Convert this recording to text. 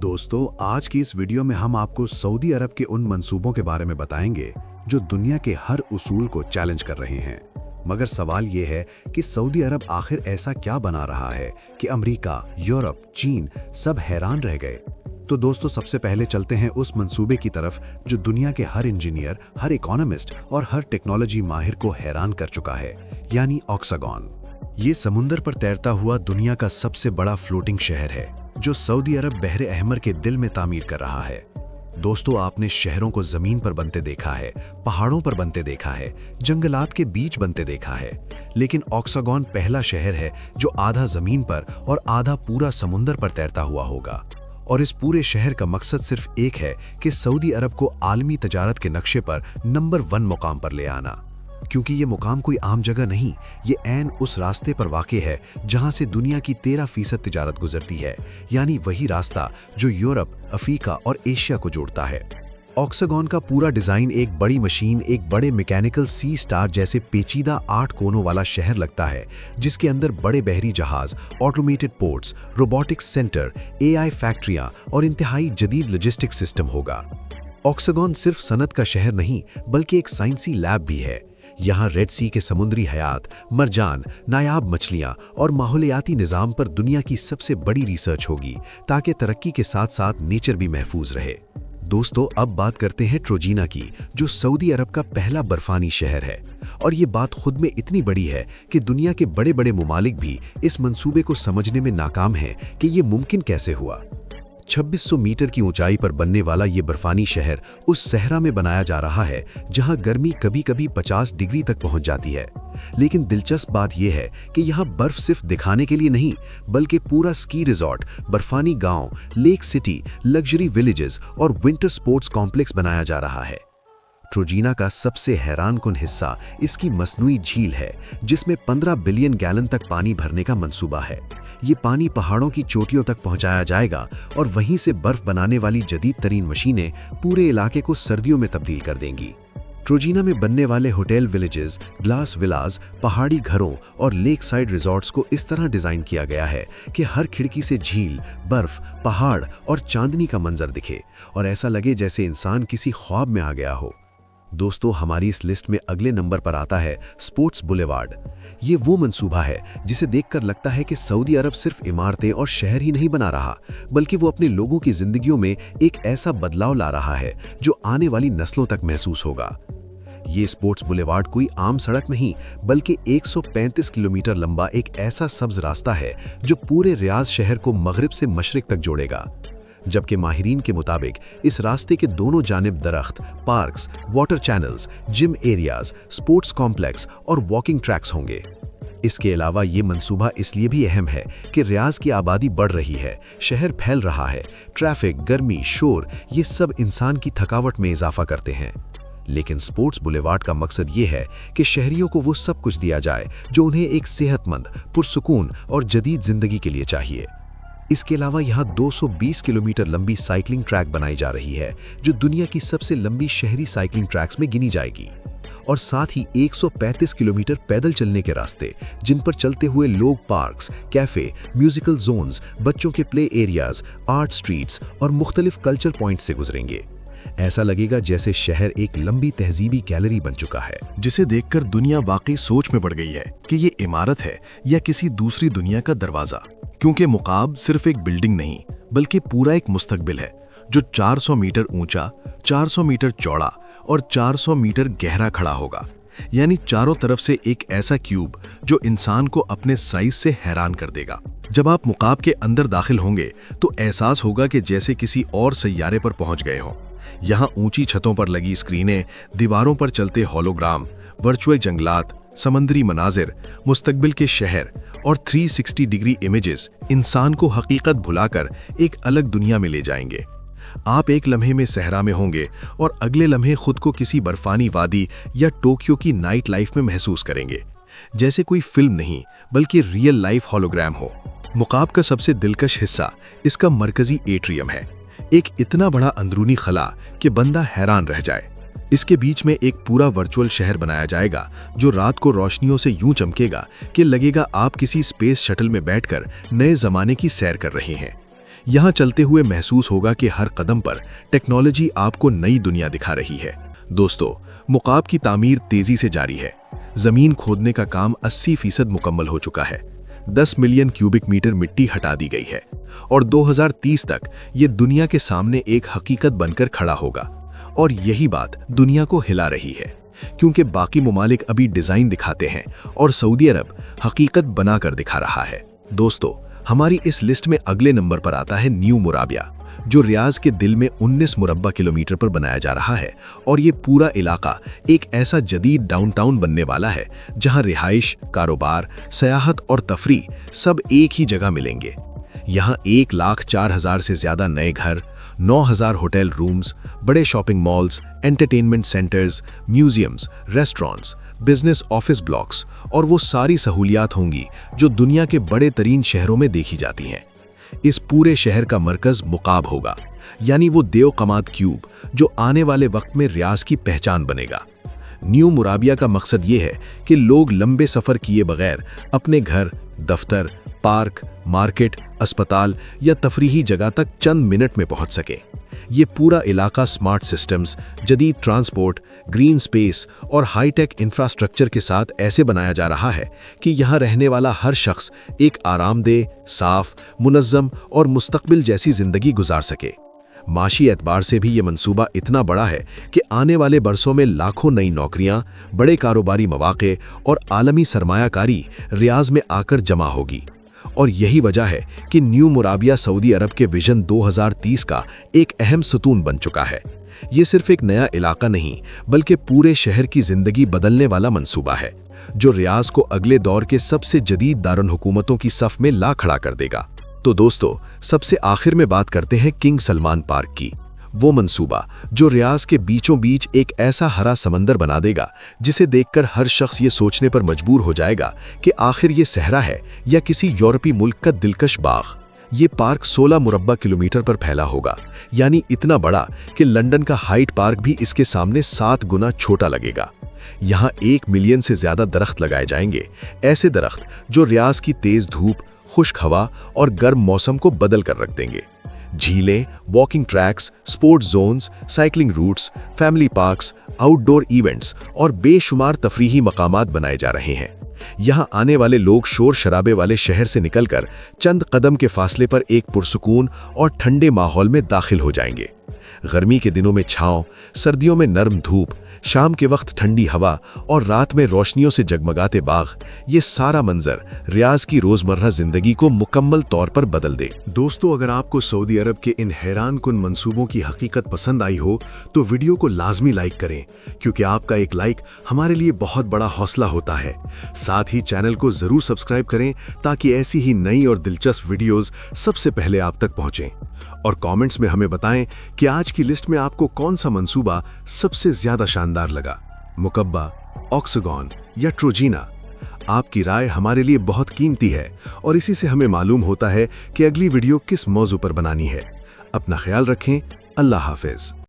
दोस्तों, आज की इस वीडियो में हम आपको सऊदी अरब के उन मंसूबों के बारे में बताएंगे जो दुनिया के हर उसूल को चैलेंज कर रहे हैं। मगर सवाल ये है कि सऊदी अरब आखिर ऐसा क्या बना रहा है कि अमेरिका, यूरोप, चीन सब हैरान रह गए। तो दोस्तों, सबसे पहले चलते हैं उस मंसूबे की तरफ जो दुनिया के हर इंजीनियर, हर इकोनॉमिस्ट और हर टेक्नोलॉजी माहिर को हैरान कर चुका है, यानी ऑक्सागॉन। ये समुंदर पर तैरता हुआ दुनिया का सबसे बड़ा फ्लोटिंग शहर है जो सऊदी अरब बहरे अहमर के दिल में तामीर कर रहा है। दोस्तों, आपने शहरों को जमीन पर बनते देखा है, पहाड़ों पर बनते देखा है, जंगलात के बीच बनते देखा है, लेकिन ऑक्सागॉन पहला शहर है जो आधा जमीन पर और आधा पूरा समुंदर पर तैरता हुआ होगा। और इस पूरे शहर का मकसद सिर्फ एक है कि सऊदी अरब को आलमी तजारत के नक्शे पर नंबर 1 मुकाम पर ले आना। क्योंकि ये मुकाम कोई आम जगह नहीं, ये ऐन उस रास्ते पर वाक़े है जहां से दुनिया की 13% तिजारत गुजरती है, यानी वही रास्ता जो यूरोप, अफ्रीका और एशिया को जोड़ता है। ऑक्सागॉन का पूरा डिज़ाइन एक बड़ी मशीन, एक बड़े मैकेनिकल सी स्टार जैसे पेचीदा 8 कोनों वाला शहर लगता है, जिसके अंदर बड़े बहरी जहाज, automated ports, robotics centre, AI फैक्ट्रियां और इंतहाई जदीद लॉजिस्टिक सिस्टम होगा। ऑक्सागॉन सिर्फ सनत का शहर नहीं बल्कि एक साइंसी लैब भी है। यहाँ रेड सी के समुद्री हयात, मरजान, नायाब मछलियाँ और माहौलियाती निज़ाम पर दुनिया की सबसे बड़ी रिसर्च होगी, ताकि तरक्की के साथ साथ नेचर भी महफूज रहे। दोस्तों, अब बात करते हैं ट्रोजीना की, जो सऊदी अरब का पहला बर्फानी शहर है। और ये बात खुद में इतनी बड़ी है कि दुनिया के बड़े बड़े मुमालिक भी इस मंसूबे को समझने में नाकाम हैं कि ये मुमकिन कैसे हुआ। 2600 मीटर की ऊंचाई पर बनने वाला ये बर्फानी शहर उस सहरा में बनाया जा रहा है जहां गर्मी कभी कभी 50 डिग्री तक पहुंच जाती है। लेकिन दिलचस्प बात यह है कि यहाँ बर्फ सिर्फ दिखाने के लिए नहीं, बल्कि पूरा स्की रिजॉर्ट, बर्फानी गांव, लेक सिटी, लग्जरी विलेजेस और विंटर स्पोर्ट्स कॉम्प्लेक्स बनाया जा रहा है। ट्रोजीना का सबसे हैरानकुन हिस्सा इसकी मसनूई झील है, जिसमें 15 बिलियन गैलन तक पानी भरने का मंसूबा है। ये पानी पहाड़ों की चोटियों तक पहुंचाया जाएगा और वहीं से बर्फ बनाने वाली जदीद तरीन मशीनें पूरे इलाके को सर्दियों में तब्दील कर देंगी। ट्रोजीना में बनने वाले होटल विलेजेस, ग्लास विलाज, पहाड़ी घरों और लेक साइड रिजॉर्ट्स को इस तरह डिजाइन किया गया है कि हर खिड़की से झील, बर्फ, पहाड़ और चांदनी का मंजर दिखे और ऐसा लगे जैसे इंसान किसी ख्वाब में आ गया हो। दोस्तों, हमारी इस लिस्ट में अगले नंबर पर आता है स्पोर्ट्स बुलेवार्ड। ये वो मंसूबा है जिसे देखकर लगता है कि सऊदी अरब सिर्फ इमारतें और शहर ही नहीं बना रहा, बल्कि वो अपने लोगों की जिंदगियों में एक ऐसा बदलाव ला रहा है जो आने वाली नस्लों तक महसूस होगा। ये स्पोर्ट्स बुलेवार्ड कोई आम सड़क नहीं, बल्कि 135 किलोमीटर लंबा एक ऐसा सब्ज रास्ता है जो पूरे रियाज शहर को मगरिब से मशरिक तक जोड़ेगा। जबकि माहिरीन के मुताबिक इस रास्ते के दोनों जानिब दरख्त, parks, water channels, gym areas, sports complex और वॉकिंग ट्रैक्स होंगे। इसके अलावा ये मंसूबा इसलिए भी अहम है कि रियाज की आबादी बढ़ रही है, शहर फैल रहा है, ट्रैफिक, गर्मी, शोर, ये सब इंसान की थकावट में इजाफा करते हैं। लेकिन स्पोर्ट्स बुलेवार्ड का मकसद ये है कि शहरियों को वो सब कुछ दिया जाए जो उन्हें एक सेहतमंद, पुरसुकून और जदीद जिंदगी के लिए चाहिए। इसके अलावा यहाँ 220 किलोमीटर लंबी साइकिलिंग ट्रैक बनाई जा रही है, जो दुनिया की सबसे लंबी शहरी साइकिलिंग ट्रैक्स में गिनी जाएगी। और साथ ही 135 किलोमीटर पैदल चलने के रास्ते, जिन पर चलते हुए लोग पार्क्स, कैफे, म्यूजिकल जोन्स, बच्चों के प्ले एरियाज, आर्ट स्ट्रीट्स और मुख्तलिफ कल्चर पॉइंट्स से गुजरेंगे। ऐसा लगेगा जैसे शहर एक लंबी तहजीबी गैलरी बन चुका है, जिसे देखकर दुनिया वाकई सोच में पड़ गई है कि ये इमारत है या किसी दूसरी दुनिया का दरवाजा। क्योंकि मुकाब सिर्फ एक बिल्डिंग नहीं, बल्कि पूरा एक मुस्तकबिल है जो 400 मीटर ऊंचा, 400 मीटर चौड़ा और 400 मीटर गहरा खड़ा होगा। यानी चारों तरफ से एक ऐसा क्यूब जो इंसान को अपने साइज से हैरान कर देगा। जब आप मुकाब के अंदर दाखिल होंगे तो एहसास होगा कि जैसे किसी और सैयारे पर पहुंच गए हों। यहाँ ऊंची छतों पर लगी स्क्रीनें, दीवारों पर चलते होलोग्राम, वर्चुअल जंगलात, समंदरी मनाजिर, मुस्तकबिल के शहर और 360 डिग्री इमेजेस इंसान को हकीकत भुलाकर एक अलग दुनिया में ले जाएंगे। आप एक लम्हे में सहरा में होंगे और अगले लम्हे खुद को किसी बर्फानी वादी या टोक्यो की नाइट लाइफ में महसूस करेंगे, जैसे कोई फिल्म नहीं बल्कि रियल लाइफ होलोग्राम हो। मुकाब का सबसे दिलकश हिस्सा इसका मरकजी एट्रियम है, एक इतना बड़ा अंदरूनी खला कि बंदा हैरान रह जाए। इसके बीच में एक पूरा वर्चुअल शहर बनाया जाएगा जो रात को रोशनियों से यूं चमकेगा कि लगेगा आप किसी स्पेस शटल में बैठकर नए जमाने की सैर कर रहे हैं। यहाँ चलते हुए महसूस होगा कि हर कदम पर टेक्नोलॉजी आपको नई दुनिया दिखा रही है। दोस्तों, मुकाब की तामीर तेजी से जारी है। जमीन खोदने का काम 80% मुकम्मल हो चुका है। 10 मिलियन क्यूबिक मीटर मिट्टी हटा दी गई है और 2030 तक ये दुनिया के सामने एक हकीकत बनकर खड़ा होगा। और यही बात दुनिया को हिला रही है, क्योंकि बाकी मुमालिक अभी डिजाइन दिखाते हैं और सऊदी अरब हकीकत बनाकर दिखा रहा है। दोस्तों, हमारी इस लिस्ट में अगले नंबर पर आता है न्यू मुराबिया, जो रियाज के दिल में 19 मुरब्बा किलोमीटर पर बनाया जा रहा है। और ये पूरा इलाका एक ऐसा जदीद डाउनटाउन बनने वाला है जहां रिहाइश, कारोबार, सयाहत और तफरी सब एक ही जगह मिलेंगे। यहाँ 1,04,000 से ज्यादा नए घर, 9,000 होटल रूम्स, बड़े shopping malls, entertainment centres, museums, restaurants, business office blocks और वो सारी सहूलियात होंगी जो दुनिया के बड़े तरीन शहरों में देखी जाती हैं। इस पूरे शहर का मरकज मुकाब होगा, यानी वो देव कमाद क्यूब जो आने वाले वक्त में रियाज की पहचान बनेगा। न्यू मुराबिया का मकसद ये है कि लोग लंबे सफ़र किए बगैर अपने घर, दफ्तर, पार्क, मार्केट, अस्पताल या तफरीही जगह तक चंद मिनट में पहुंच सके। ये पूरा इलाका स्मार्ट सिस्टम्स, जदीद ट्रांसपोर्ट, ग्रीन स्पेस और हाईटेक इंफ्रास्ट्रक्चर के साथ ऐसे बनाया जा रहा है कि यहाँ रहने वाला हर शख्स एक आरामदेह, साफ, मुनज़्ज़म और मुस्तकबिल जैसी ज़िंदगी गुजार सके। माशी एतबार से भी ये मंसूबा इतना बड़ा है कि आने वाले बरसों में लाखों नई नौकरियां, बड़े कारोबारी मौके और आलमी सरमायाकारी रियाज में आकर जमा होगी। और यही वजह है कि न्यू मुराबिया सऊदी अरब के विजन 2030 का एक अहम सतून बन चुका है। ये सिर्फ एक नया इलाका नहीं, बल्कि पूरे शहर की जिंदगी बदलने वाला मंसूबा है, जो रियाज को अगले दौर के सबसे जदीद दारुल हुकूमतों की सफ में ला खड़ा कर देगा। तो दोस्तों, सबसे आखिर में बात करते हैं किंग सलमान पार्क की। वो मंसूबा जो रियाज के बीचों बीच एक ऐसा हरा समंदर बना देगा जिसे देखकर हर शख्स ये सोचने पर मजबूर हो जाएगा कि आखिर ये सहरा है या किसी यूरोपीय मुल्क का दिलकश बाग। ये पार्क 16 मुरब्बा किलोमीटर पर फैला होगा, यानी इतना बड़ा कि लंदन का हाइट पार्क भी इसके सामने 7 गुना छोटा लगेगा। यहाँ 1 मिलियन से ज्यादा दरख्त लगाए जाएंगे, ऐसे दरख्त जो रियाज की तेज धूप, खुश्क हवा और गर्म मौसम को बदल कर रख देंगे। झीलें, walking tracks, sports zones, cycling routes, family parks, outdoor events और बेशुमार तफरीही मकामात बनाए जा रहे हैं। यहाँ आने वाले लोग शोर शराबे वाले शहर से निकलकर चंद कदम के फासले पर एक पुरसुकून और ठंडे माहौल में दाखिल हो जाएंगे। गर्मी के दिनों में छांव, सर्दियों में नरम धूप, शाम के वक्त ठंडी हवा और रात में रोशनियों से जगमगाते बाग, ये सारा मंजर रियाज की रोजमर्रा जिंदगी को मुकम्मल तौर पर बदल दे। दोस्तों, अगर आपको सऊदी अरब के इन हैरान कुन मंसूबों की हकीकत पसंद आई हो तो वीडियो को लाजमी लाइक करें, क्योंकि आपका एक लाइक हमारे लिए बहुत बड़ा हौसला होता है। साथ ही चैनल को जरूर सब्सक्राइब करें ताकि ऐसी ही नई और दिलचस्प वीडियोस सबसे पहले आप तक पहुंचें। और कमेंट्स में हमें बताएं कि आज की लिस्ट में आपको कौन सा मंसूबा सबसे ज्यादा शानदार लगा, मुकब्बा, ऑक्सागॉन या ट्रोजीना। आपकी राय हमारे लिए बहुत कीमती है और इसी से हमें मालूम होता है कि अगली वीडियो किस मौजू पर बनानी है। अपना ख्याल रखें। अल्लाह हाफिज।